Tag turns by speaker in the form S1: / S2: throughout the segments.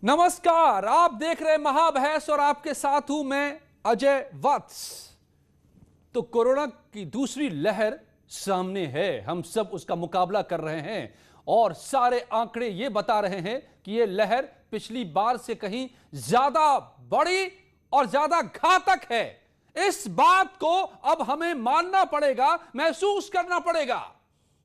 S1: नमस्कार, आप देख रहे महाबहस और आपके साथ हूं मैं अजय वत्स। तो कोरोना की दूसरी लहर सामने है, हम सब उसका मुकाबला कर रहे हैं और सारे आंकड़े ये बता रहे हैं कि ये लहर पिछली बार से कहीं ज्यादा बड़ी और ज्यादा घातक है। इस बात को अब हमें मानना पड़ेगा, महसूस करना पड़ेगा,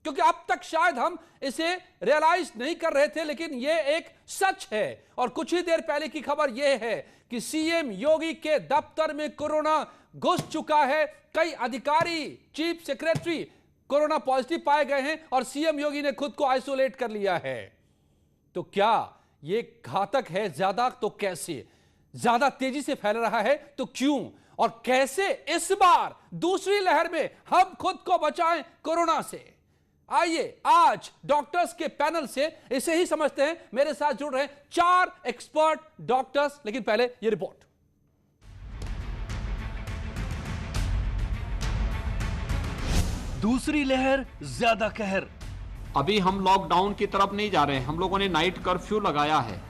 S1: क्योंकि अब तक शायद हम इसे रियलाइज नहीं कर रहे थे, लेकिन यह एक सच है। और कुछ ही देर पहले की खबर यह है कि सीएम योगी के दफ्तर में कोरोना घुस चुका है। कई अधिकारी, चीफ सेक्रेटरी कोरोना पॉजिटिव पाए गए हैं और सीएम योगी ने खुद को आइसोलेट कर लिया है। तो क्या यह घातक है ज्यादा? तो कैसे? ज्यादा तेजी से फैल रहा है तो क्यों? और कैसे इस बार दूसरी लहर में हम खुद को बचाएं कोरोना से? आइए आज डॉक्टर्स के पैनल से इसे ही समझते हैं। मेरे साथ जुड़ रहे हैं 4 एक्सपर्ट डॉक्टर्स, लेकिन पहले ये रिपोर्ट।
S2: दूसरी लहर ज्यादा कहर।
S3: अभी हम लॉकडाउन की तरफ नहीं जा रहे हैं। हम लोगों ने नाइट कर्फ्यू लगाया है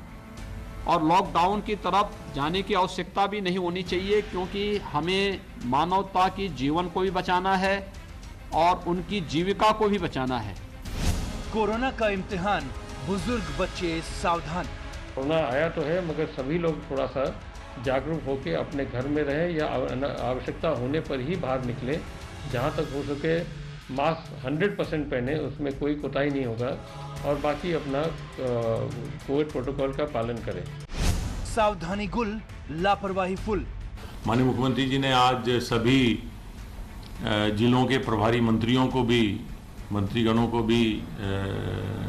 S3: और लॉकडाउन की तरफ जाने की आवश्यकता भी नहीं होनी चाहिए, क्योंकि हमें मानवता की जीवन को भी बचाना है और उनकी जीविका को भी बचाना है।
S2: कोरोना का इम्तिहान, बुजुर्ग बच्चे सावधान।
S4: कोरोना आया तो है, मगर सभी लोग थोड़ा सा जागरूक होकर अपने घर में रहें या आवश्यकता होने पर ही बाहर निकलें। जहां तक हो सके मास्क 100% पहने, उसमें कोई कोताही नहीं होगा, और बाकी अपना कोविड प्रोटोकॉल का पालन करें।
S2: सावधानी गुल, लापरवाही फुल।
S5: माननीय मुख्यमंत्री जी ने आज सभी जिलों के प्रभारी मंत्रियों को भी, मंत्रीगणों को भी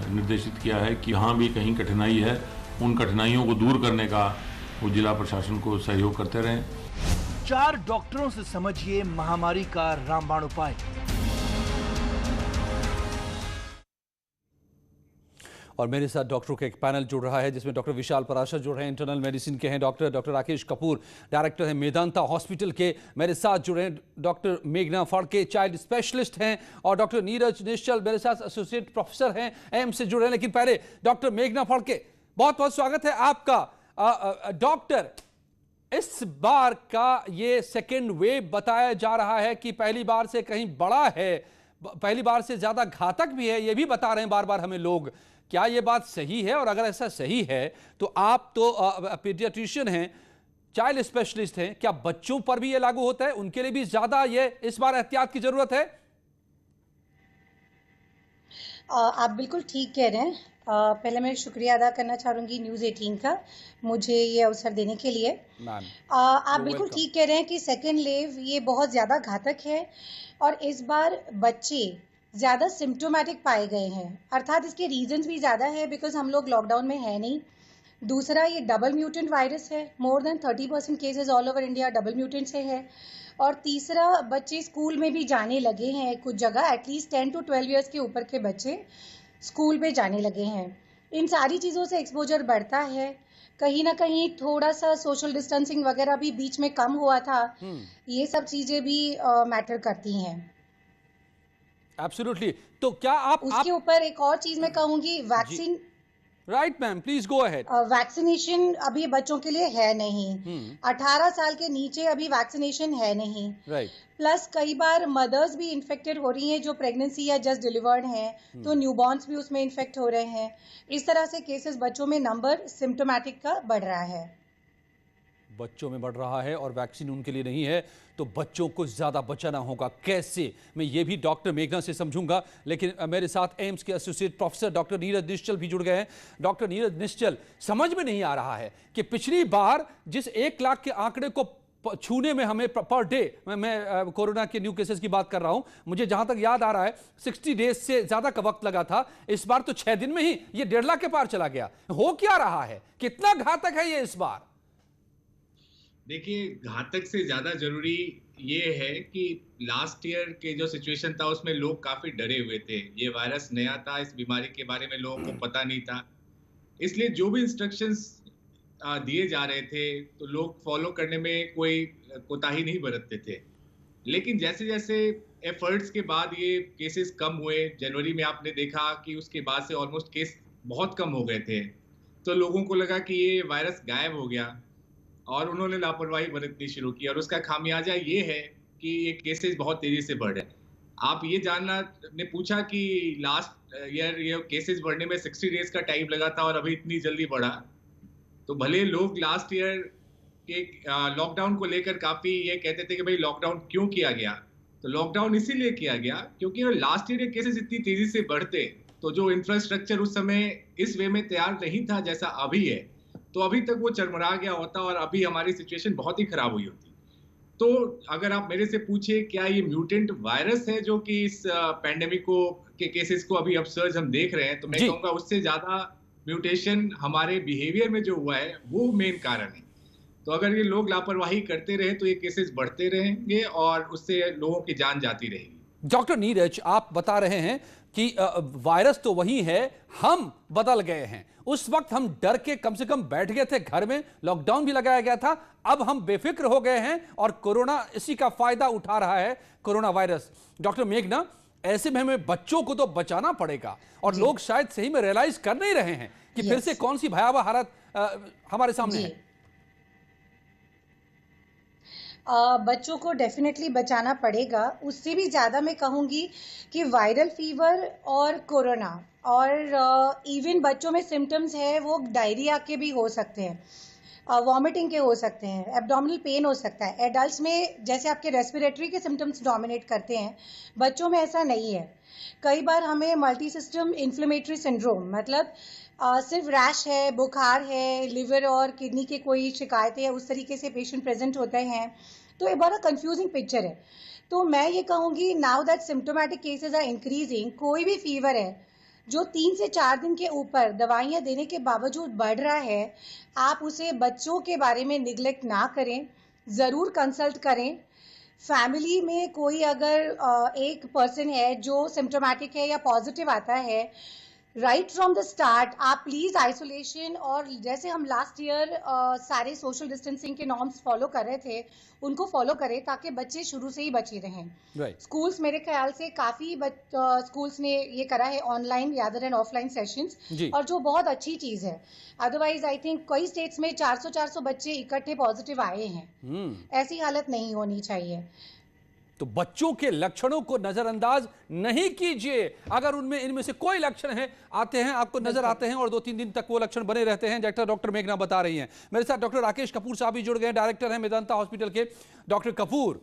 S5: निर्देशित किया है कि हाँ भी कहीं कठिनाई है, उन कठिनाइयों को दूर करने का वो जिला प्रशासन को सहयोग करते रहें।
S2: 4 डॉक्टरों से समझिए महामारी का रामबाण उपाय।
S1: और मेरे साथ डॉक्टरों का एक पैनल जुड़ रहा है, जिसमें डॉक्टर विशाल पराशर जुड़ रहे हैं, इंटरनल मेडिसिन के हैं। डॉक्टर राकेश कपूर डायरेक्टर हैं मेदांता हॉस्पिटल के। मेरे साथ जुड़े हैं डॉक्टर मेघना फड़के, चाइल्ड स्पेशलिस्ट हैं, और डॉक्टर नीरज निश्चल मेरे साथ एसोसिएट प्रोफेसर हैं, एम्स से जुड़े हैं। लेकिन पहले डॉक्टर मेघना फड़के, बहुत बहुत स्वागत है आपका। डॉक्टर, इस बार का ये सेकेंड वेव बताया जा रहा है कि पहली बार से कहीं बड़ा है, पहली बार से ज्यादा घातक भी है, ये भी बता रहे हैं बार बार हमें लोग। क्या ये बात सही है? और अगर ऐसा सही है तो आप तो पीडियाट्रिशियन हैं, चाइल्ड स्पेशलिस्ट हैं, क्या बच्चों पर भी ये लागू होता है? उनके लिए भी ज्यादा ये इस बार एहतियात की जरूरत है?
S6: आप बिल्कुल ठीक कह रहे हैं। पहले मैं शुक्रिया अदा करना चाहूँगी न्यूज़ 18 का, मुझे ये अवसर देने के लिए। आप बिल्कुल ठीक कह रहे हैं कि सेकेंड वेव ये बहुत ज़्यादा घातक है, और इस बार बच्चे ज़्यादा सिम्टोमेटिक पाए गए हैं। अर्थात इसके रीजंस भी ज़्यादा है, बिकॉज हम लोग लॉकडाउन में है नहीं। दूसरा, ये डबल म्यूटेंट वायरस है, more than 30% cases all over India double mutant से है। और तीसरा, बच्चे स्कूल में भी जाने लगे हैं, कुछ जगह एटलीस्ट 10 to 12 ईयर्स के ऊपर के बच्चे स्कूल में जाने लगे हैं। इन सारी चीज़ों से एक्सपोजर बढ़ता है। कहीं ना कहीं थोड़ा सा सोशल डिस्टेंसिंग वगैरह भी बीच में कम हुआ था। ये सब चीज़ें भी मैटर करती हैं।
S1: एब्सोल्युटली। तो क्या उसके
S6: ऊपर एक और चीज मैं कहूंगी, vaccine.
S1: Right ma'am, please go ahead.
S6: Vaccination अभी बच्चों के लिए है नहीं। 18 साल के नीचे अभी वैक्सीनेशन है नहीं।
S1: राइट।
S6: प्लस कई बार मदर्स भी इन्फेक्टेड हो रही हैं जो प्रेगनेंसी या जस्ट डिलीवर्ड हैं, तो न्यूबॉर्न्स भी उसमें इन्फेक्ट हो रहे हैं। इस तरह से केसेस बच्चों में नंबर सिम्टोमेटिक का बढ़ रहा है,
S1: बच्चों में बढ़ रहा है, और वैक्सीन उनके लिए नहीं है, तो बच्चों को ज्यादा बचाना होगा। कैसे? मैं ये भी डॉक्टर मेघना से समझूंगा, लेकिन मेरे साथ एम्स के एसोसिएट प्रोफेसर डॉक्टर नीरज निश्चल भी जुड़ गए हैं। डॉक्टर नीरज निश्चल, समझ में नहीं आ रहा है कि पिछली बार जिस 1 लाख के आंकड़े को छूने में हमें पर डे, मैं कोरोना के न्यू केसेस की बात कर रहा हूं, मुझे जहां तक याद आ रहा है 60 डेज से ज्यादा का वक्त लगा था। इस बार तो 6 दिन में ही ये 1.5 लाख के पार चला गया। हो क्या रहा है? कितना घातक है ये इस बार?
S7: देखिए, घातक से ज़्यादा ज़रूरी ये है कि लास्ट ईयर के जो सिचुएशन था उसमें लोग काफ़ी डरे हुए थे। ये वायरस नया था, इस बीमारी के बारे में लोगों को पता नहीं था, इसलिए जो भी इंस्ट्रक्शंस दिए जा रहे थे तो लोग फॉलो करने में कोई कोताही नहीं बरतते थे। लेकिन जैसे जैसे एफर्ट्स के बाद ये केसेस कम हुए, जनवरी में आपने देखा कि उसके बाद से ऑलमोस्ट केस बहुत कम हो गए थे। तो लोगों को लगा कि ये वायरस गायब हो गया और उन्होंने लापरवाही बरतनी शुरू की, और उसका खामियाजा ये है कि ये केसेस बहुत तेजी से बढ़ रहे हैं। आप ये जानना ने पूछा कि लास्ट ईयर ये केसेस बढ़ने में 60 डेज का टाइम लगा था और अभी इतनी जल्दी बढ़ा। तो भले लोग लास्ट ईयर के लॉकडाउन को लेकर काफी ये कहते थे कि भाई लॉकडाउन क्यों किया गया, तो लॉकडाउन इसीलिए किया गया क्योंकि लास्ट ईयर के केसेस इतनी तेजी से बढ़ते तो जो इंफ्रास्ट्रक्चर उस समय इस वे में तैयार नहीं था जैसा अभी है, तो अभी तक वो चरमरा गया होता और अभी हमारी सिचुएशन बहुत ही खराब हुई होती। तो अगर आप मेरे से पूछे क्या ये म्यूटेंट वायरस है जो कि इस पैंडेमिक को के केसेस को अभी अपसर्ज हम देख रहे हैं, तो मैं कहूँगा उससे ज्यादा म्यूटेशन हमारे बिहेवियर में जो हुआ है वो मेन कारण है। तो अगर ये लोग लापरवाही करते रहे तो ये केसेस बढ़ते रहेंगे और उससे लोगों की जान जाती रहेगी।
S1: डॉक्टर नीरज, आप बता रहे हैं कि वायरस तो वही है, हम बदल गए हैं। उस वक्त हम डर के कम से कम बैठ गए थे घर में, लॉकडाउन भी लगाया गया था, अब हम बेफिक्र हो गए हैं और कोरोना इसी का फायदा उठा रहा है, कोरोना वायरस। डॉक्टर मेघना, ऐसे में हमें बच्चों को तो बचाना पड़ेगा और लोग शायद सही में रियलाइज कर नहीं रहे हैं कि फिर से कौन सी भयावह हालत हमारे सामने है।
S6: बच्चों को डेफिनेटली बचाना पड़ेगा। उससे भी ज़्यादा मैं कहूँगी कि वायरल फीवर और कोरोना और इवन बच्चों में सिम्टम्स है वो डायरिया के भी हो सकते हैं, वॉमिटिंग के हो सकते हैं, एब्डोमिनल पेन हो सकता है। एडल्ट्स में जैसे आपके रेस्पिरेटरी के सिम्टम्स डोमिनेट करते हैं, बच्चों में ऐसा नहीं है। कई बार हमें मल्टी सिस्टम इन्फ्लेमेटरी सिंड्रोम मतलब सिर्फ रैश है, बुखार है, लिवर और किडनी के कोई शिकायतें है, उस तरीके से पेशेंट प्रेजेंट होते हैं। तो ये बड़ा कंफ्यूजिंग पिक्चर है। तो मैं ये कहूँगी now that symptomatic cases are increasing, कोई भी फीवर है जो 3 से 4 दिन के ऊपर दवाइयाँ देने के बावजूद बढ़ रहा है, आप उसे बच्चों के बारे में निगलेक्ट ना करें, ज़रूर कंसल्ट करें। फैमिली में कोई अगर एक पर्सन है जो सिम्टोमेटिक है या पॉजिटिव आता है, राइट फ्रॉम द स्टार्ट आप प्लीज आइसोलेशन और जैसे हम लास्ट ईयर सारे सोशल डिस्टेंसिंग के नॉर्म्स फॉलो कर रहे थे उनको फॉलो करें ताकि बच्चे शुरू से ही बचे रहें। स्कूल्स मेरे ख्याल से काफी स्कूल्स ने ये करा है ऑनलाइन यादर एंड ऑफलाइन सेशंस, और जो बहुत अच्छी चीज है। अदरवाइज आई थिंक कई स्टेट्स में 400 बच्चे इकट्ठे पॉजिटिव आए हैं। ऐसी हालत नहीं होनी चाहिए।
S1: तो बच्चों के लक्षणों को नजरअंदाज नहीं कीजिए। अगर उनमें इनमें से कोई लक्षण है आते हैं, आपको नजर आते हैं और 2-3 दिन तक वो लक्षण बने रहते हैं, जैसा डॉक्टर मेघना बता रही हैं। मेरे साथ डॉक्टर राकेश कपूर साहब भी जुड़ गए हैं, डायरेक्टर हैं मेदांता हॉस्पिटल के। डॉक्टर कपूर,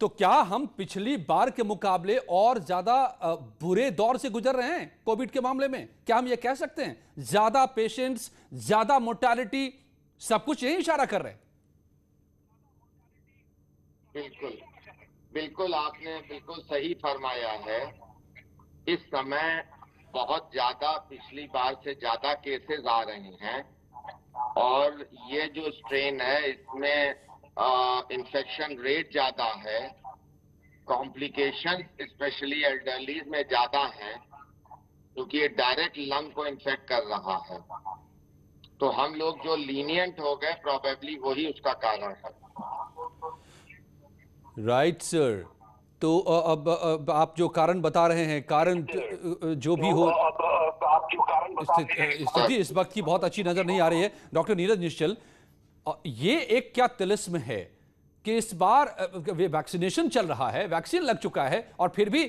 S1: तो क्या हम पिछली बार के मुकाबले और ज्यादा बुरे दौर से गुजर रहे हैं कोविड के मामले में? क्या हम ये कह सकते हैं? ज्यादा पेशेंट्स, ज्यादा मोर्टालिटी, सब कुछ यही इशारा कर रहे हैं।
S8: बिल्कुल आपने बिल्कुल सही फरमाया है। इस समय बहुत ज्यादा पिछली बार से ज्यादा केसेस आ रहे हैं और ये जो स्ट्रेन है इसमें इन्फेक्शन रेट ज्यादा है, कॉम्प्लिकेशन स्पेशली एल्डरलीज में ज्यादा है क्योंकि ये डायरेक्ट लंग को इन्फेक्ट कर रहा है। तो हम लोग जो लीनियंट हो गए प्रोबेबली वही उसका कारण है।
S1: Right sir. तो अब आप जो कारण बता रहे हैं, कारण जो भी हो, स्थिति इस वक्त की बहुत अच्छी नजर नहीं आ रही है। डॉक्टर नीरज निश्चल, ये एक क्या तिलिस्म है कि इस बार वैक्सीनेशन चल रहा है, वैक्सीन लग चुका है और फिर भी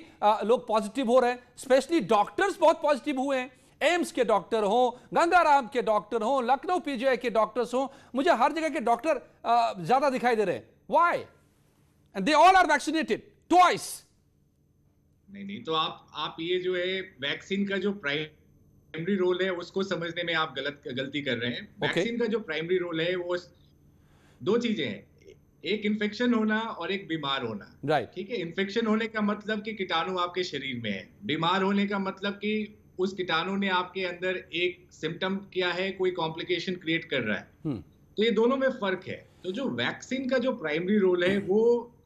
S1: लोग पॉजिटिव हो रहे हैं। स्पेशली डॉक्टर्स बहुत पॉजिटिव हुए हैं। एम्स के डॉक्टर हो, गंगाराम के डॉक्टर हो, लखनऊ पीजीआई के डॉक्टर्स हो, मुझे हर जगह के डॉक्टर ज्यादा दिखाई दे रहे हैं। Why? And they all are vaccinated twice.
S7: नहीं, तो आप ये जो है वैक्सीन का जो प्राइमरी रोल है उसको समझने में आप गलती कर रहे हैं। वैक्सीन का जो प्राइमरी रोल है वो 2 चीजें हैं, एक इन्फेक्शन होना और एक बीमार होना।
S1: राइट,
S7: ठीक है। इन्फेक्शन होने का मतलब कि कीटाणु आपके शरीर में है, बीमार होने का मतलब कि उस कीटाणु ने आपके अंदर एक सिम्टम किया है, कोई कॉम्प्लिकेशन क्रिएट कर रहा है। तो ये दोनों में फर्क है। तो जो वैक्सीन का जो प्राइमरी रोल है वो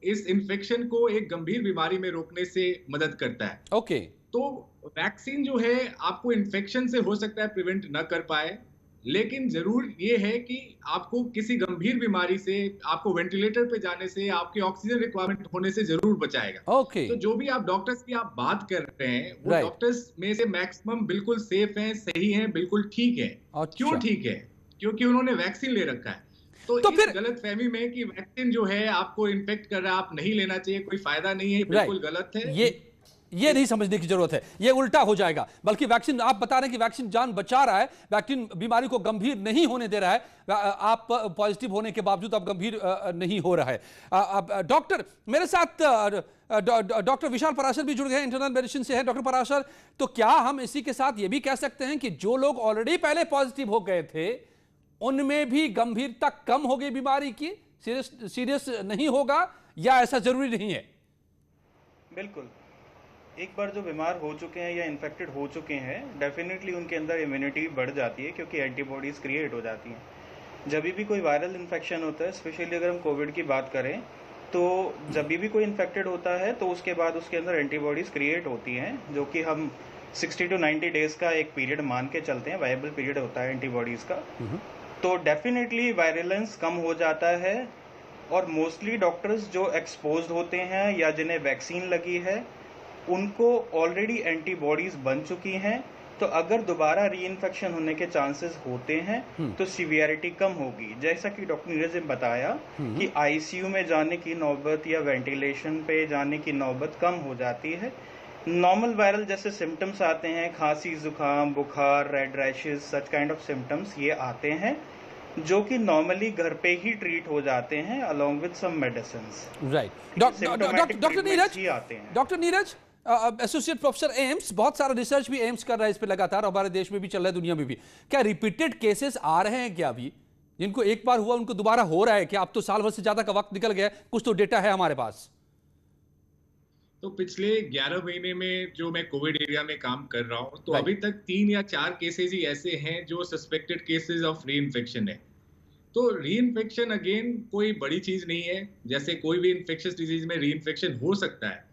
S7: इस इन्फेक्शन को एक गंभीर बीमारी में रोकने से मदद करता है।
S1: ओके।
S7: तो वैक्सीन जो है आपको इन्फेक्शन से हो सकता है प्रिवेंट न कर पाए, लेकिन जरूर ये है कि आपको किसी गंभीर बीमारी से, आपको वेंटिलेटर पे जाने से, आपके ऑक्सीजन रिक्वायरमेंट होने से जरूर बचाएगा।
S1: ओके।
S7: तो जो भी आप डॉक्टर्स की आप बात कर रहे हैं, वो
S1: Right.
S7: डॉक्टर्स में से मैक्सिमम बिल्कुल सेफ हैं, सही हैं, बिल्कुल ठीक है।
S1: अच्छा।
S7: क्यों ठीक है? क्योंकि उन्होंने वैक्सीन ले रखा है। तो इस
S1: फिर
S7: गलतफहमी में कि वैक्सीन जो है आपको इन्फेक्ट कर रहा है, आप नहीं लेना चाहिए, कोई फायदा नहीं है, बिल्कुल गलत है।
S1: ये नहीं समझने की जरूरत है, ये उल्टा हो जाएगा। बल्कि वैक्सीन, आप बता रहे हैं कि वैक्सीन जान बचा रहा है, वैक्सीन बीमारी को गंभीर नहीं होने दे रहा है। आप पॉजिटिव होने के बावजूद अब गंभीर नहीं हो रहा है। डॉक्टर, मेरे साथ डॉक्टर विशाल पराशर भी जुड़ गए हैं, इंटरनल मेडिसिन से है। डॉक्टर पराशर, तो क्या हम इसी के साथ ये भी कह सकते हैं कि जो लोग ऑलरेडी पहले पॉजिटिव हो गए थे उनमें भी गंभीरता कम हो गई बीमारी की, सीरियस नहीं होगा, या ऐसा जरूरी नहीं है?
S9: बिल्कुल, एक बार जो बीमार हो चुके हैं या इन्फेक्टेड हो चुके हैं, डेफिनेटली उनके अंदर इम्यूनिटी बढ़ जाती है, क्योंकि एंटीबॉडीज क्रिएट हो जाती हैं। जब भी कोई वायरल इन्फेक्शन होता है, स्पेशली अगर हम कोविड की बात करें, तो जब भी कोई इन्फेक्टेड होता है तो उसके बाद उसके अंदर एंटीबॉडीज क्रिएट होती हैं, जो कि हम 60 to 90 डेज का एक पीरियड मान के चलते हैं, वायबल पीरियड होता है एंटीबॉडीज का। तो डेफिनेटली वायलेंस कम हो जाता है, और मोस्टली डॉक्टर्स जो एक्सपोज्ड होते हैं या जिन्हें वैक्सीन लगी है, उनको ऑलरेडी एंटीबॉडीज बन चुकी हैं। तो अगर दोबारा री इन्फेक्शन होने के चांसेस होते हैं तो सीवियरिटी कम होगी। जैसा कि डॉक्टर नीरज ने बताया कि आईसीयू में जाने की नौबत या वेंटिलेशन पे जाने की नौबत कम हो जाती है। नॉर्मल वायरल जैसे सिम्टम्स आते हैं, खांसी, जुकाम, बुखार, red rashes, such kind of symptoms, ये आते हैं जो कि नॉर्मली घर पे ही ट्रीट हो जाते हैं along with some medicines.
S1: Right. Doctor Neeraj, associate professor AIIMS, बहुत सारा रिसर्च भी एम्स कर रहा है इस पे लगातार, हमारे देश में भी चल रहा है, दुनिया में भी। क्या रिपीटेड केसेस आ रहे हैं क्या अभी, जिनको एक बार हुआ उनको दोबारा हो रहा है क्या? अब तो साल भर से ज्यादा का वक्त निकल गया, कुछ तो डेटा है हमारे पास।
S7: तो पिछले 11 महीने में जो मैं कोविड एरिया में काम कर रहा हूँ, तो अभी तक 3 या 4 केसेस ही ऐसे हैं जो सस्पेक्टेड केसेस ऑफ री इन्फेक्शन है। तो री इन्फेक्शन अगेन कोई बड़ी चीज नहीं है, जैसे कोई भी इन्फेक्शियस डिजीज में री इन्फेक्शन हो सकता है,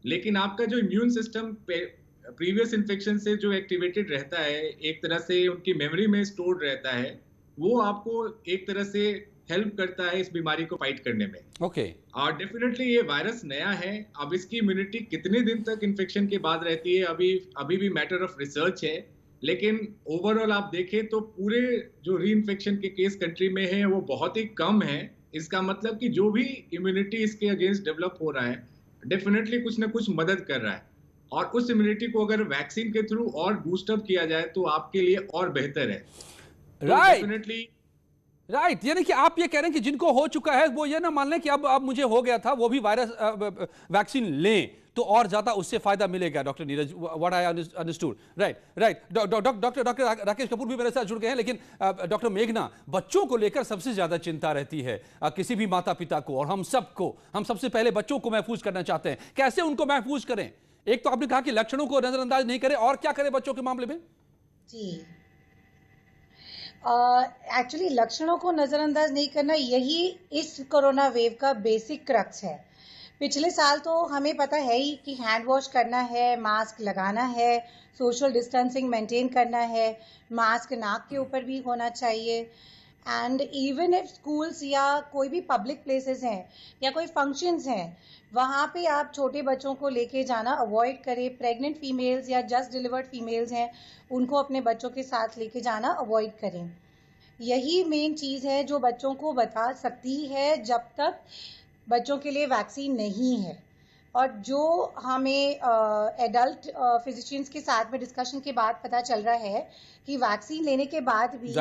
S7: लेकिन आपका जो इम्यून सिस्टम प्रीवियस इन्फेक्शन से जो एक्टिवेटेड रहता है, एक तरह से उनकी मेमोरी में स्टोर्ड रहता है, वो आपको एक तरह से हेल्प करता है इस बीमारी को फाइट करने में।
S1: ओके।
S7: और डेफिनेटली ये वायरस नया है, अब इसकी इम्यूनिटी कितने दिन तक इन्फेक्शन के बाद रहती है अभी भी मैटर ऑफ रिसर्च है। लेकिन ओवरऑल आप देखें तो पूरे जो री इन्फेक्शन के केस कंट्री में है वो बहुत ही कम है। इसका मतलब कि जो भी इम्यूनिटी इसके अगेंस्ट डेवलप हो रहा है, डेफिनेटली कुछ ना कुछ मदद कर रहा है, और उस इम्यूनिटी को अगर वैक्सीन के थ्रू और बूस्टअप किया जाए तो आपके लिए और बेहतर है। Definitely
S1: right. यानी कि आप ये कह रहे हैं कि जिनको हो चुका है वो ये ना मान लें कि अब मुझे हो गया था, वो भी वायरस वैक्सीन लें तो और ज्यादा उससे फायदा मिलेगा। Doctor Neeraj, what I understood, right. Doctor Rakesh Kapoor भी मेरे साथ जुड़ गए हैं। लेकिन डॉक्टर मेघना, बच्चों को लेकर सबसे ज्यादा चिंता रहती है किसी भी माता पिता को, और हम सबसे पहले बच्चों को महफूज करना चाहते हैं। कैसे उनको महफूज करें? एक तो आपने कहा कि लक्षणों को नजरअंदाज नहीं करें, और क्या करें बच्चों के मामले में?
S6: जी, एक्चुअली लक्षणों को नज़रअंदाज नहीं करना, यही इस कोरोना वेव का बेसिक क्रक्स है। पिछले साल तो हमें पता है ही कि हैंड वॉश करना है, मास्क लगाना है, सोशल डिस्टेंसिंग मेंटेन करना है, मास्क नाक के ऊपर भी होना चाहिए। एंड इवन इफ स्कूल्स या कोई भी पब्लिक प्लेसेस हैं या कोई फंक्शंस हैं, वहाँ पे आप छोटे बच्चों को लेके जाना अवॉइड करें। प्रेग्नेंट फीमेल्स या जस्ट डिलीवर्ड फीमेल्स हैं, उनको अपने बच्चों के साथ लेके जाना अवॉइड करें। यही मेन चीज़ है जो बच्चों को बता सकती है जब तक बच्चों के लिए वैक्सीन नहीं है। और जो हमें एडल्ट फिजिशियंस के साथ में डिस्कशन के बाद पता चल रहा है कि वैक्सीन लेने के बाद भी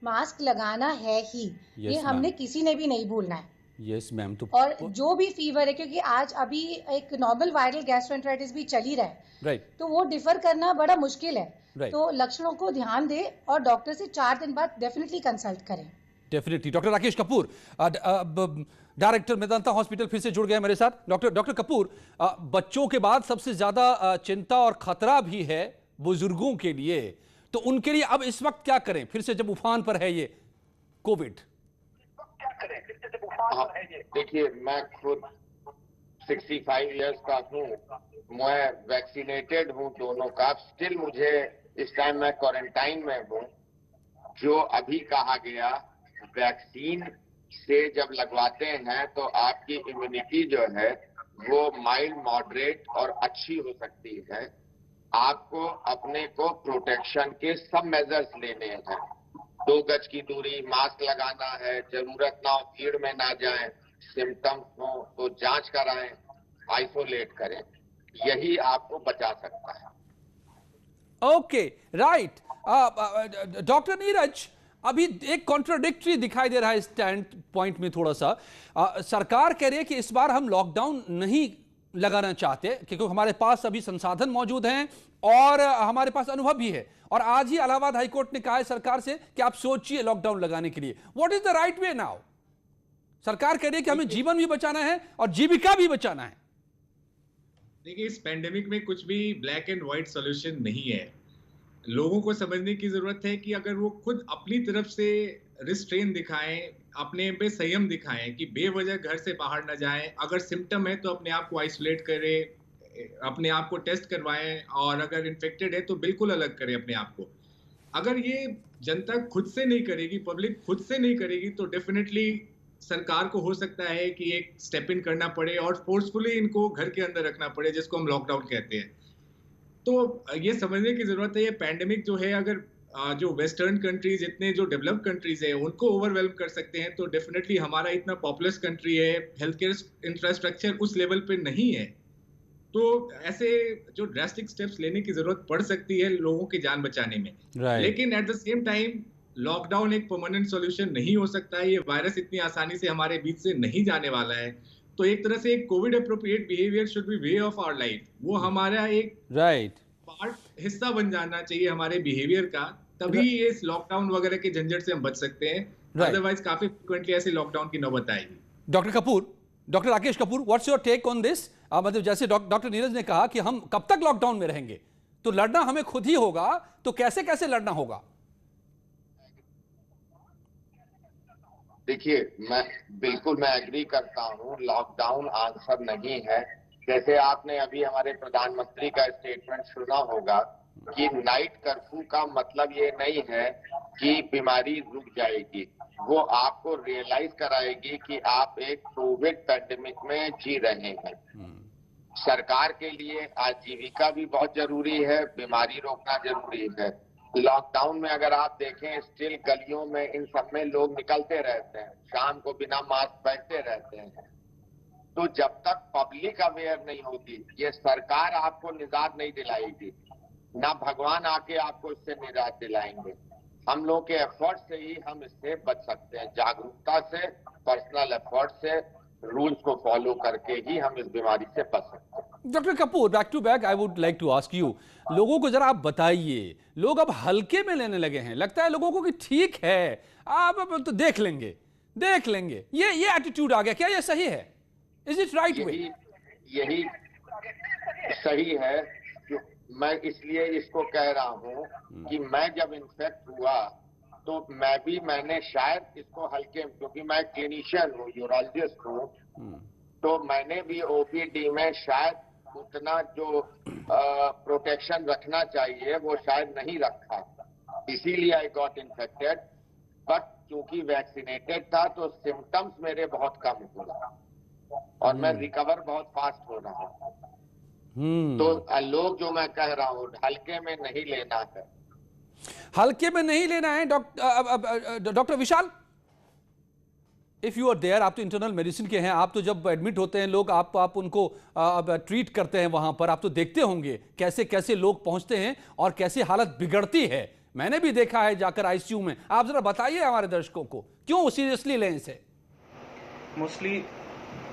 S6: मास्क लगाना है ही, ये हमने किसी ने भी नहीं भूलना है।
S1: Yes ma'am. तो
S6: और जो भी फीवर है, क्योंकि आज अभी एक नॉर्मल वायरल गैस्ट्रोएंटेराइटिस भी चल ही रहा है, तो वो डिफर करना बड़ा मुश्किल है। तो लक्षणों को ध्यान दे और डॉक्टर से 4 दिन बाद डेफिनेटली कंसल्ट करें।
S1: Definitely. Doctor Rakesh Kapoor, director Medanta hospital, फिर से जुड़ गए मेरे साथ। डॉक्टर कपूर, बच्चों के बाद सबसे ज्यादा चिंता और खतरा भी है बुजुर्गों के लिए, तो उनके लिए अब इस वक्त क्या करें, फिर से जब उफान पर है ये कोविड?
S8: देखिए, मैं खुद 65 इयर्स का हूँ, मैं वैक्सीनेटेड हूँ दोनों का। स्टिल मुझे इस टाइम मैं क्वारंटाइन में हूँ, जो अभी कहा गया, वैक्सीन से जब लगवाते हैं तो आपकी इम्यूनिटी जो है वो माइल्ड, मॉडरेट और अच्छी हो सकती है। आपको अपने को प्रोटेक्शन के सब मेजर्स लेने हैं। 2 गज की दूरी, मास्क लगाना है, जरूरत ना हो भीड़ में ना जाएं, सिम्टम्स हो तो जांच कराएं, आइसोलेट करें, यही आपको बचा सकता है।
S1: Okay, right. डॉक्टर नीरज, अभी एक कॉन्ट्राडिक्टरी दिखाई दे रहा है स्टैंड पॉइंट में थोड़ा सा। सरकार कह रही है कि इस बार हम लॉकडाउन नहीं लगाना चाहते क्योंकि हमारे पास अभी संसाधन मौजूद हैं और हमारे पास अनुभव भी है। और आज ही इलाहाबाद हाईकोर्ट ने कहा है सरकार से कि आप सोचिए लॉकडाउन लगाने के लिए। What is the right way now? सरकार कह रही है कि हमें जीवन भी बचाना है और जीविका भी बचाना है।
S7: देखिए, इस पेंडेमिक में कुछ भी ब्लैक एंड व्हाइट सॉल्यूशन नहीं है। लोगों को समझने की जरूरत है कि अगर वो खुद अपनी तरफ से रिस्ट्रेन दिखाएं, अपने पे संयम दिखाएं कि बेवजह घर से बाहर न जाएं, अगर सिम्टम है तो अपने आप को आइसोलेट करें, अपने आप को टेस्ट करवाएं और अगर इन्फेक्टेड है तो बिल्कुल अलग करें अपने आप को। अगर ये जनता खुद से नहीं करेगी, पब्लिक खुद से नहीं करेगी, तो डेफिनेटली सरकार को हो सकता है कि एक स्टेप इन करना पड़े और फोर्सफुली इनको घर के अंदर रखना पड़े, जिसको हम लॉकडाउन कहते हैं। तो ये समझने की जरूरत है, ये पैंडेमिक जो है अगर जो वेस्टर्न कंट्रीज, इतने जो डेवलप्ड कंट्रीज है उनको ओवरवेल्म कर सकते हैं, तो डेफिनेटली हमारा इतना पॉपुलस कंट्री है, हेल्थ केयर इंफ्रास्ट्रक्चर उस लेवल पे नहीं है, तो ऐसे जो ड्रास्टिक स्टेप्स लेने की जरूरत पड़ सकती है लोगों की जान बचाने में। लेकिन at the same time lockdown एक परमानेंट सॉल्यूशन नहीं हो सकता है। ये वायरस इतनी आसानी से हमारे बीच से नहीं जाने वाला है। तो एक तरह से एक Covid appropriate behaviour should be way of our life. वो हमारा एक पार्ट, हिस्सा बन जाना चाहिए हमारे बिहेवियर का, तभी इस लॉकडाउन वगैरह के झंझट से हम बच सकते हैं। अदरवाइज काफी फ्रिक्वेंटली ऐसे लॉकडाउन की नौबत आएगी।
S1: Doctor Kapoor, doctor Rakesh Kapoor, what's your take on this? मतलब जैसे डॉक्टर नीरज ने कहा कि हम कब तक लॉकडाउन में रहेंगे, तो लड़ना हमें खुद ही होगा, तो कैसे कैसे लड़ना होगा?
S8: देखिए, मैं एग्री करता हूँ, लॉकडाउन आंसर नहीं है। जैसे आपने अभी हमारे प्रधानमंत्री का स्टेटमेंट सुना होगा कि नाइट कर्फ्यू का मतलब ये नहीं है कि बीमारी रुक जाएगी, वो आपको रियलाइज कराएगी कि आप एक कोविड पैंडेमिक में जी रहे हैं। सरकार के लिए आजीविका भी बहुत जरूरी है, बीमारी रोकना जरूरी है। लॉकडाउन में अगर आप देखें, स्टिल गलियों में इन सब में लोग निकलते रहते हैं, शाम को बिना मास्क पहनते रहते हैं। तो जब तक पब्लिक अवेयर नहीं होगी, ये सरकार आपको निजात नहीं दिलाएगी, ना भगवान आके आपको इससे निजात दिलाएंगे। हम लोग के एफर्ट से ही हम इससे बच सकते हैं, जागरूकता से, पर्सनल एफर्ट से, रूल्स को फॉलो करके ही हम इस बीमारी से बच सकते हैं।
S1: Doctor Kapoor, back to back I would like to ask you, लोगों को जरा आप बताइए, लोग अब हल्के में लेने लगे हैं। लगता है लोगों को कि ठीक है, आप तो देख लेंगे, ये एटीट्यूड आ गया। क्या ये सही है? Is it right way?
S8: यही सही है। मैं इसलिए इसको कह रहा हूँ कि मैं जब इन्फेक्ट हुआ तो मैंने शायद इसको हल्के, क्योंकि मैं क्लिनिशियन हूँ, यूरोलॉजिस्ट हूँ, तो मैंने भी ओपीडी में शायद उतना जो प्रोटेक्शन रखना चाहिए वो शायद नहीं रखा, इसीलिए आई गॉट इन्फेक्टेड। बट क्योंकि वैक्सीनेटेड था तो सिम्टम्स मेरे बहुत कम हुए और मैं रिकवर बहुत फास्ट हो रहा हूँ। तो लोग, जो मैं कह रहा हूँ, हल्के में नहीं लेना है,
S1: हल्के में नहीं लेना है। Doctor Vishal, if you are there, आप तो इंटरनल मेडिसिन के हैं, आप तो जब एडमिट होते हैं लोग, आप उनको ट्रीट करते हैं वहां पर, आप तो देखते होंगे कैसे कैसे लोग पहुंचते हैं और कैसे हालत बिगड़ती है। मैंने भी देखा है जाकर आईसीयू में। आप जरा बताइए हमारे दर्शकों को, क्यों सीरियसली लें इसे?
S9: मोस्टली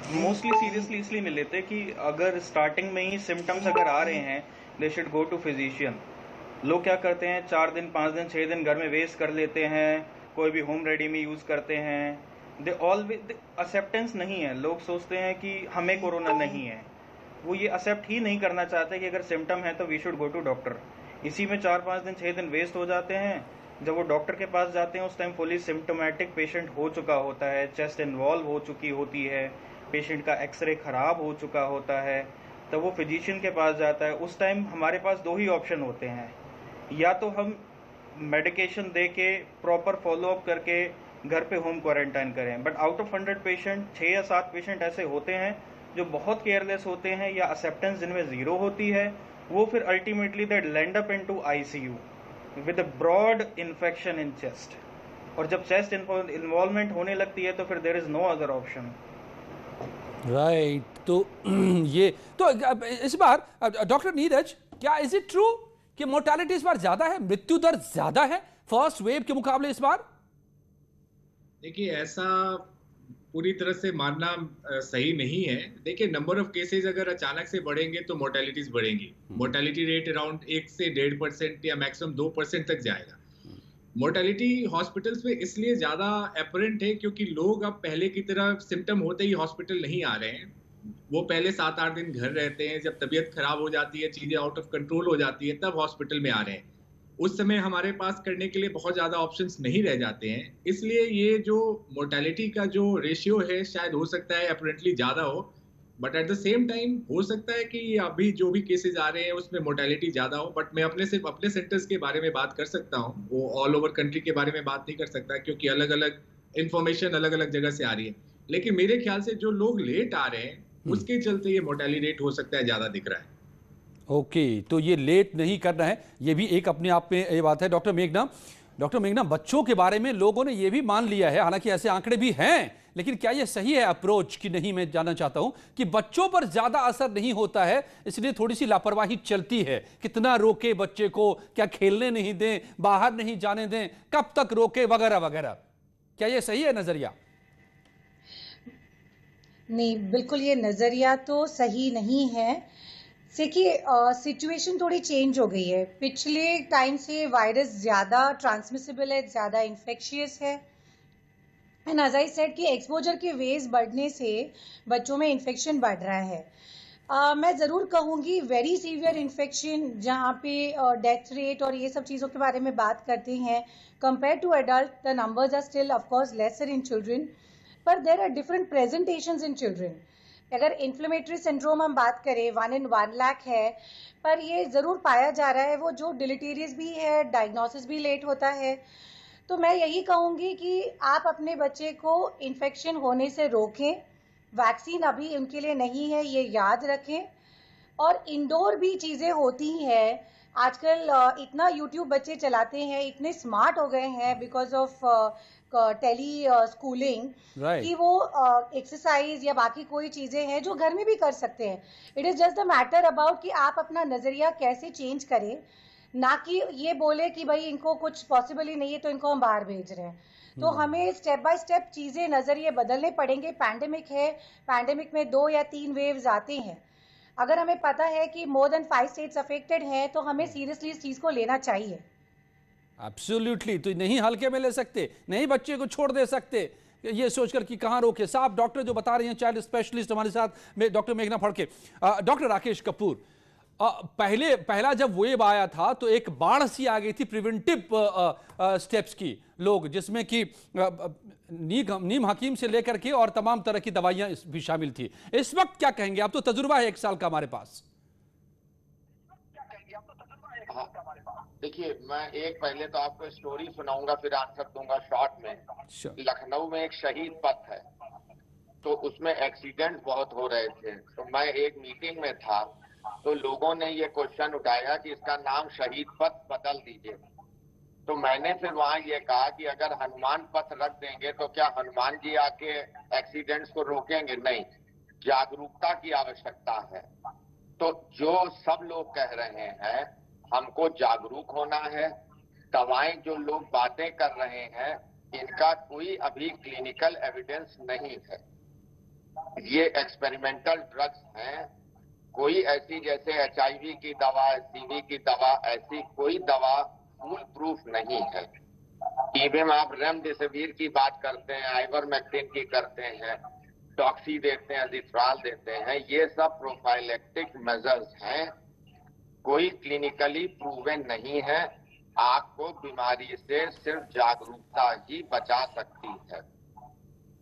S9: सीरियसली इसलिए नहीं लेते कि अगर स्टार्टिंग में ही सिम्टम्स अगर आ रहे हैं, they should go to physician. लोग क्या करते हैं, 4 दिन 5 दिन 6 दिन घर में वेस्ट कर लेते हैं, कोई भी होम रेडी यूज करते हैं। दे ऑलवेज एक्सेप्टेंस नहीं है। लोग सोचते हैं कि हमें कोरोना नहीं है, वो ये एक्सेप्ट ही नहीं करना चाहते कि अगर सिम्टम है तो we should go to doctor. इसी में 4-5 दिन 6 दिन वेस्ट हो जाते हैं। जब वो डॉक्टर के पास जाते हैं उस टाइम फुली सिम्टोमेटिक पेशेंट हो चुका होता है, चेस्ट इन्वॉल्व हो चुकी होती है, पेशेंट का एक्सरे खराब हो चुका होता है, तब वो फिजिशियन के पास जाता है। उस टाइम हमारे पास 2 ही ऑप्शन होते हैं, या तो हम मेडिकेशन दे के प्रॉपर फॉलोअप करके घर पे होम क्वारंटाइन करें। बट आउट ऑफ 100 पेशेंट 6 या 7 पेशेंट ऐसे होते हैं जो बहुत केयरलेस होते हैं या एक्सेप्टेंस जिनमें जीरो होती है, वो फिर ultimately that land up into ICU with a broad infection in chest. और जब चेस्ट इन्वॉल्वमेंट होने लगती है तो फिर there is no other option.
S1: Right तो ये तो इस बार डॉक्टर नीरज, क्या इज इट ट्रू कि मोर्टालिटी इस बार ज्यादा है, मृत्यु दर ज्यादा है फर्स्ट वेव के मुकाबले इस बार?
S7: देखिए, ऐसा पूरी तरह से मानना सही नहीं है। देखिए, नंबर ऑफ केसेस अगर अचानक से बढ़ेंगे तो मोर्टेलिटीज बढ़ेंगी। मोर्टेलिटी रेट अराउंड 1 से 1.5% या मैक्सिमम 2% तक जाएगा। मोर्टेलिटी हॉस्पिटल्स में इसलिए ज्यादा अपरेंट है क्योंकि लोग अब पहले की तरह सिम्टम होते ही हॉस्पिटल नहीं आ रहे हैं। वो पहले 7-8 दिन घर रहते हैं, जब तबीयत खराब हो जाती है, चीजें आउट ऑफ कंट्रोल हो जाती है, तब हॉस्पिटल में आ रहे हैं। उस समय हमारे पास करने के लिए बहुत ज्यादा ऑप्शंस नहीं रह जाते हैं। इसलिए ये जो मोर्टेलिटी का जो रेशियो है शायद हो सकता है अपरेंटली ज्यादा हो, but at the same time हो सकता है कि अभी जो भी केसेस आ रहे हैं उसमें मोर्टेलिटी ज्यादा हो। बट मैं सिर्फ अपने सेंटर्स के बारे में बात कर सकता हूँ, वो ऑल ओवर कंट्री के बारे में बात नहीं कर सकता क्योंकि अलग अलग इंफॉर्मेशन अलग अलग जगह से आ रही है। लेकिन मेरे ख्याल से जो लोग लेट आ रहे हैं उसके चलते ये मोर्टेलिटी रेट हो सकता है ज्यादा दिख रहा है।
S1: ओके, तो ये लेट नहीं करना है, ये भी एक अपने आप में ये बात है। डॉक्टर मेघना, बच्चों के बारे में लोगों ने ये भी मान लिया है, हालांकि ऐसे आंकड़े भी हैं, लेकिन क्या ये सही है अप्रोच कि नहीं? मैं जानना चाहता हूं कि बच्चों पर ज्यादा असर नहीं होता है, इसलिए थोड़ी सी लापरवाही चलती है। कितना रोके बच्चे को, क्या खेलने नहीं दें, बाहर नहीं जाने दें, कब तक रोके, वगैरह वगैरह। क्या ये सही है नजरिया?
S6: नहीं, बिल्कुल ये नज़रिया तो सही नहीं है। देखिए, सिचुएशन थोड़ी चेंज हो गई है। पिछले टाइम से वायरस ज़्यादा ट्रांसमिसिबल है, ज़्यादा इन्फेक्शियस है, एंड एज आई सेड कि एक्सपोजर के वेज बढ़ने से बच्चों में इन्फेक्शन बढ़ रहा है। मैं ज़रूर कहूँगी वेरी सीवियर इन्फेक्शन जहाँ पे डेथ रेट और ये सब चीज़ों के बारे में बात करते हैं, compare to adult the numbers are still of course lesser in children, पर there are different presentations in children. अगर इन्फ्लेमेटरी सिंड्रोम हम बात करें 1 in 1 lakh है, पर ये ज़रूर पाया जा रहा है वो जो डिलीटेरियस भी है, डायग्नोसिस भी लेट होता है। तो मैं यही कहूँगी कि आप अपने बच्चे को इन्फेक्शन होने से रोकें। वैक्सीन अभी उनके लिए नहीं है, ये याद रखें। और इंडोर भी चीज़ें होती हैं। आजकल इतना यूट्यूब बच्चे चलाते हैं, इतने स्मार्ट हो गए हैं बिकॉज ऑफ टेली स्कूलिंग कि वो एक्सरसाइज या बाकी कोई चीज़ें हैं जो घर में भी कर सकते हैं। It is just the matter about कि आप अपना नज़रिया कैसे चेंज करें, ना कि ये बोले कि भाई इनको कुछ पॉसिबल ही नहीं है तो इनको हम बाहर भेज रहे हैं। तो हमें स्टेप बाय स्टेप चीज़ें, नज़रिए बदलने पड़ेंगे। पैंडेमिक है, पैंडेमिक में 2 या 3 वेव्स आते हैं। अगर हमें पता है कि मोर देन 5 स्टेट्स अफेक्टेड हैं तो हमें सीरियसली इस चीज़ को लेना चाहिए।
S1: एब्सोल्युटली, तो नहीं हल्के में ले सकते, नहीं बच्चे को छोड़ दे सकते ये सोचकर कि कहां रोके। साहब डॉक्टर जो बता रहे हैं, चाइल्ड स्पेशलिस्ट हमारे साथ में डॉक्टर मेघना फड़के। डॉक्टर राकेश कपूर, पहला जब वेव आया था तो एक बाढ़ सी आ गई थी प्रिवेंटिव स्टेप्स की लोग, जिसमें कि नीम हकीम से लेकर के और तमाम तरह की दवाइयां भी शामिल थी। इस वक्त क्या कहेंगे? अब तो तजुर्बा है 1 साल का हमारे पास।
S8: देखिए, मैं एक पहले तो आपको स्टोरी सुनाऊंगा, फिर आंसर दूंगा शॉर्ट में। लखनऊ में एक शहीद पथ है, तो उसमें एक्सीडेंट बहुत हो रहे थे। तो मैं एक मीटिंग में था, तो लोगों ने ये क्वेश्चन उठाया कि इसका नाम शहीद पथ बदल दीजिए। तो मैंने फिर वहां ये कहा कि अगर हनुमान पथ रख देंगे तो क्या हनुमान जी आके एक्सीडेंट्स को रोकेंगे? नहीं, जागरूकता की आवश्यकता है। तो जो सब लोग कह रहे हैं, हमको जागरूक होना है। दवाएं जो लोग बातें कर रहे हैं, इनका कोई अभी क्लिनिकल एविडेंस नहीं है। ये एक्सपेरिमेंटल ड्रग्स हैं। कोई ऐसी जैसे HIV की दवा, CV की दवा, ऐसी कोई दवा फुल प्रूफ नहीं है। इवन आप रेमडेसिविर की बात करते हैं, आइवरमेक्टिन की करते हैं, डॉक्सी देते हैं, जिथ्राल देते हैं, ये सब प्रोफाइलेक्टिक मेजर्स हैं, कोई क्लिनिकली प्रूवन नहीं है। आपको बीमारी से सिर्फ जागरूकता ही बचा सकती है।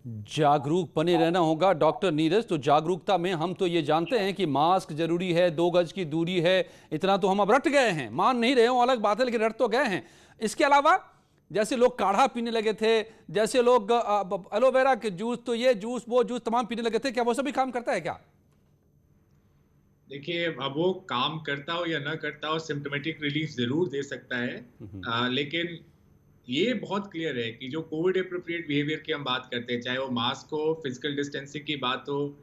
S1: जागरूक बने रहना होगा डॉक्टर नीरज। तो जागरूकता में हम तो ये जानते हैं कि मास्क जरूरी है, 2 गज की दूरी है, इतना तो हम अब रट गए हैं। मान नहीं रहे हो अलग बात है, लेकिन रट तो गए हैं। इसके अलावा जैसे लोग काढ़ा पीने लगे थे, जैसे लोग एलोवेरा के जूस, तो ये जूस वो जूस तमाम पीने लगे थे, क्या वो सभी काम करता है क्या?
S7: देखिए, अब वो काम करता हो या ना करता हो, सिम्टोमेटिक रिलीफ जरूर दे सकता है। लेकिन ये बहुत क्लियर है कि जो कोविड एप्रोप्रिएट बिहेवियर की हम बात करते हैं, चाहे वो मास्क हो, फिजिकल डिस्टेंसिंग की बात हो,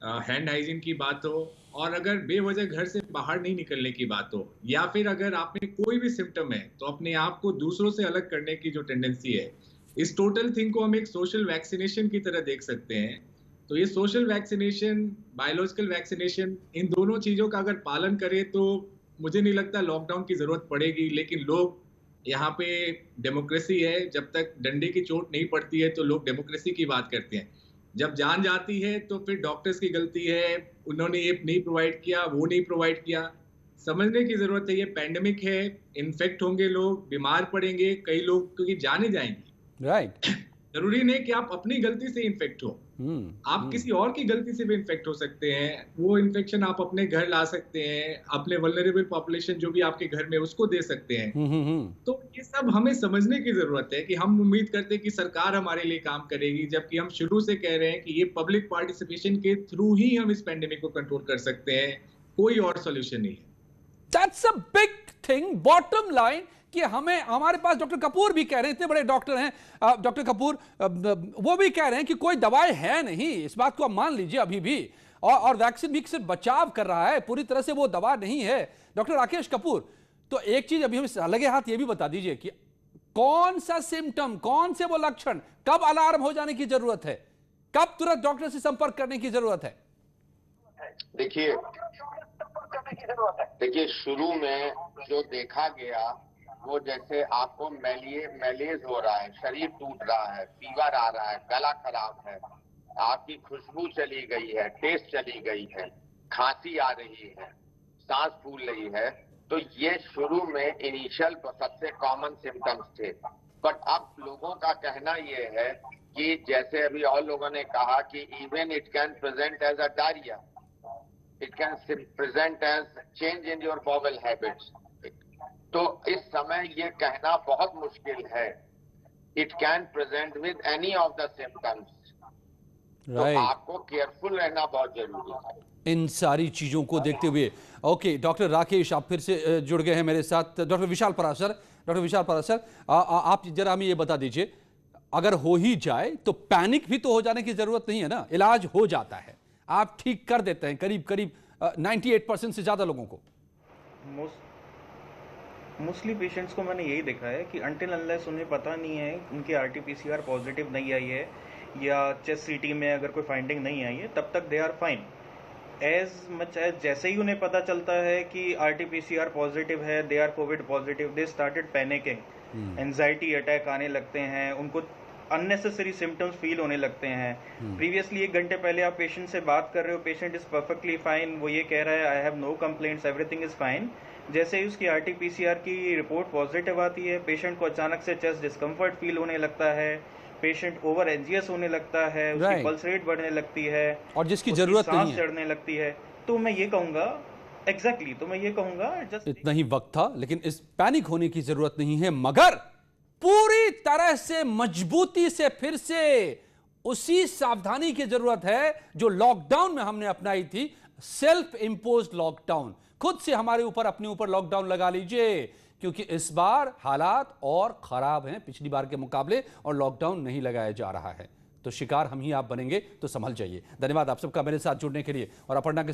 S7: हैंड हाइजीन की बात हो, और अगर बेवजह घर से बाहर नहीं निकलने की बात हो, या फिर अगर आप में कोई भी सिम्टम है तो अपने आप को दूसरों से अलग करने की जो टेंडेंसी है, इस टोटल थिंग को हम एक सोशल वैक्सीनेशन की तरह देख सकते हैं। तो ये सोशल वैक्सीनेशन, बायोलॉजिकल वैक्सीनेशन, इन दोनों चीजों का अगर पालन करें तो मुझे नहीं लगता लॉकडाउन की जरूरत पड़ेगी। लेकिन लोग, यहाँ पे डेमोक्रेसी है, जब तक डंडे की चोट नहीं पड़ती है तो लोग डेमोक्रेसी की बात करते हैं। जब जान जाती है तो फिर डॉक्टर्स की गलती है, उन्होंने ये नहीं प्रोवाइड किया, वो नहीं प्रोवाइड किया। समझने की जरूरत है, ये पैंडेमिक है, इन्फेक्ट होंगे लोग, बीमार पड़ेंगे कई लोग, क्योंकि जाने जाएंगे।
S1: राइट।
S7: जरूरी नहीं कि आप अपनी गलती से इन्फेक्ट हो, आप किसी और की गलती से भी इन्फेक्ट हो सकते हैं। वो इन्फेक्शन आप अपने घर ला सकते हैं, अपने वल्नरेबल पॉपुलेशन जो भी आपके घर में उसको दे सकते हैं। तो ये सब हमें समझने की जरूरत है कि हम उम्मीद करते हैं कि सरकार हमारे लिए काम करेगी, जबकि हम शुरू से कह रहे हैं कि ये पब्लिक पार्टिसिपेशन के थ्रू ही हम इस पेंडेमिक को कंट्रोल कर सकते हैं, कोई और सॉल्यूशन नहीं है।
S1: That's a big thing, bottom line, कि हमें, हमारे पास डॉक्टर कपूर भी कह रहे हैं, इतने बड़े डॉक्टर हैं डॉक्टर कपूर, वो भी कह रहे हैं कि कोई दवाई है नहीं, इस बात को आप मान लीजिए अभी भी, और वैक्सीन भी सिर्फ बचाव कर रहा है, पूरी तरह से वो दवा नहीं है। डॉक्टर राकेश कपूर, तो एक चीज अभी हम लगे हाथ ये भी बता दीजिए कि कौन सा सिम्टम, कौन से वो लक्षण, कब अलार्म हो जाने की जरूरत है, कब तुरंत डॉक्टर से संपर्क करने की जरूरत है?
S8: देखिए शुरू में जो देखा गया वो जैसे आपको मैलेज हो रहा है, शरीर टूट रहा है, फीवर आ रहा है, गला खराब है, आपकी खुशबू चली गई है, टेस्ट चली गई है, खांसी आ रही है, सांस फूल रही है, तो ये शुरू में इनिशियल सबसे कॉमन सिम्टम्स थे। बट अब लोगों का कहना ये है कि जैसे अभी और लोगों ने कहा कि even it can present as a diarrhoea, it can present as change in your bowel habits. तो इस समय ये कहना बहुत मुश्किल है, it can present with any of the symptoms. तो आपको केयरफुल रहना बहुत जरूरी है
S1: इन सारी चीजों को देखते हुए। ओके डॉक्टर राकेश, आप फिर से जुड़ गए हैं मेरे साथ। डॉक्टर विशाल पराशर, आप जरा हमें ये बता दीजिए, अगर हो ही जाए तो पैनिक भी तो हो जाने की जरूरत नहीं है ना, इलाज हो जाता है, आप ठीक कर देते हैं करीब करीब 98% से ज्यादा लोगों को।
S9: मोस्टली पेशेंट्स को मैंने यही देखा है कि अनटिल अनलेस उन्हें पता नहीं है, उनकी RT-PCR पॉजिटिव नहीं आई है या चेस्ट CT में अगर कोई फाइंडिंग नहीं आई है, तब तक they are fine. As much as जैसे ही उन्हें पता चलता है कि RT-PCR पॉजिटिव है, they are Covid positive, they started panicking, anxiety attack आने लगते हैं, उनको अननेसेसरी सिम्टम्स फील होने लगते हैं। प्रीवियसली 1 घंटे पहले आप पेशेंट से बात कर रहे हो, पेशेंट इज परफेक्टली फाइन, वो ये कह रहा है I have no complaints, everything is fine. जैसे ही उसकी RT-PCR की रिपोर्ट पॉजिटिव आती है, पेशेंट को अचानक से चेस्ट डिस्कम्फर्ट फील होने लगता है, पेशेंट ओवर एंजियस होने लगता है, उसकी पल्स रेट बढ़ने लगती है
S1: और जिसकी जरूरत नहीं है,
S9: सांस चढ़ने लगती है। तो मैं ये कहूंगा तो मैं ये कहूंगा जस्ट
S1: इतना ही वक्त था, लेकिन इस पैनिक होने की जरूरत नहीं है, मगर पूरी तरह से मजबूती से फिर से उसी सावधानी की जरूरत है जो लॉकडाउन में हमने अपनाई थी, सेल्फ इंपोज्ड लॉकडाउन। खुद से हमारे ऊपर, अपने ऊपर लॉकडाउन लगा लीजिए, क्योंकि इस बार हालात और खराब हैं पिछली बार के मुकाबले, और लॉकडाउन नहीं लगाया जा रहा है। तो शिकार हम ही आप बनेंगे, तो संभल जाइए। धन्यवाद आप सबका मेरे साथ जुड़ने के लिए। और अपर्णा के